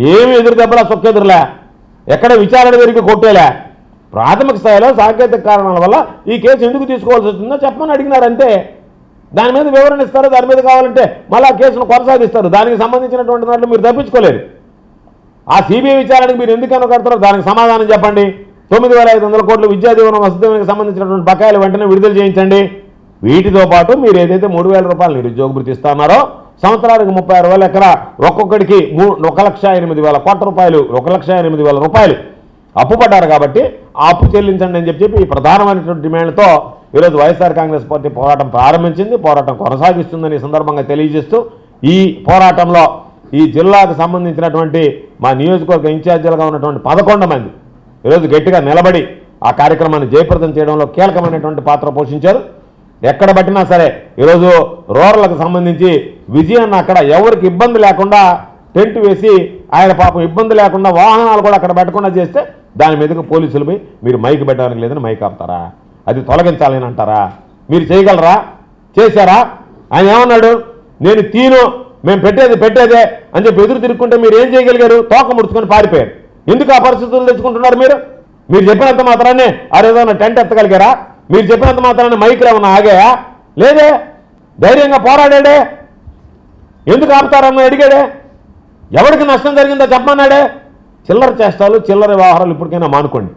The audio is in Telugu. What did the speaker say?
ఏమి ఎదురు దెబ్బలా సొక్కెదురులే, ఎక్కడ విచారణ జరిగి కొట్టేలే. ప్రాథమిక స్థాయిలో సాంకేతిక కారణాల వల్ల ఈ కేసు ఎందుకు తీసుకోవాల్సి వస్తుందో చెప్పమని అడిగినారు అంతే. దాని మీద వివరణ ఇస్తారు, దాని మీద కావాలంటే మళ్ళీ ఆ కేసును కొనసాగిస్తారు. దానికి సంబంధించినటువంటి దాంట్లో మీరు తప్పించుకోలేరు. ఆ సిబిఐ విచారణకు మీరు ఎందుకు అనుకడతారో దానికి సమాధానం చెప్పండి. 9,500 కోట్ల విద్యా దీవెన వసతికి సంబంధించినటువంటి బకాయిలు వెంటనే విడుదల చేయించండి. వీటితో పాటు మీరు ఏదైతే 3,000 రూపాయలు నిరుద్యోగ భృతి ఇస్తున్నారో సంవత్సరానికి 36,000 ఎకరా ఒక్కొక్కడికి 1,08,000 కోట్ల రూపాయలు 1,08,000 రూపాయలు అప్పు పడ్డారు కాబట్టి ఆ అప్పు చెల్లించండి అని చెప్పి ఈ ప్రధానమైనటువంటి డిమాండ్తో ఈరోజు వైఎస్ఆర్ కాంగ్రెస్ పార్టీ పోరాటం ప్రారంభించింది, పోరాటం కొనసాగిస్తుందని ఈ సందర్భంగా తెలియజేస్తూ ఈ పోరాటంలో ఈ జిల్లాకు సంబంధించినటువంటి మా నియోజకవర్గ ఇన్ఛార్జీలుగా ఉన్నటువంటి 11 మంది ఈరోజు గట్టిగా నిలబడి ఆ కార్యక్రమాన్ని జయప్రదం చేయడంలో కీలకమైనటువంటి పాత్ర పోషించారు. ఎక్కడ పట్టినా సరే ఈరోజు రూరల్కి సంబంధించి విజయాన్ని అక్కడ ఎవరికి ఇబ్బంది లేకుండా టెంట్ వేసి ఆయన పాపం ఇబ్బంది లేకుండా వాహనాలు కూడా అక్కడ పెట్టకుండా చేస్తే దాని మీదకి పోలీసులపై మీరు మైక్ పెట్టడానికి లేదని మైక్ ఆపుతారా? అది తొలగించాలని అంటారా? మీరు చేయగలరా? చేశారా? ఆయన ఏమన్నాడు, నేను తీను, మేము పెట్టేదే అని చెప్పి ఎదురు తిరుక్కుంటే మీరు ఏం చేయగలిగారు? తోక ముడుచుకొని పారిపోయారు. ఎందుకు ఆ పరిస్థితులు తెచ్చుకుంటున్నారు? మీరు చెప్పినంత మాత్రాన్ని అరేదైనా టెంట్ ఎత్తగలిగారా? మీరు చెప్పినంత మాత్రాన్ని మైకులు ఏమన్నా ఆగాయా? లేదే, ధైర్యంగా పోరాడాడే. ఎందుకు ఆపుతారన్న అడిగాడే. ఎవరికి నష్టం జరిగిందో చెప్పమన్నాడే. చిల్లర చేష్టాలు, చిల్లర వ్యవహారాలు ఇప్పటికైనా మానుకోండి.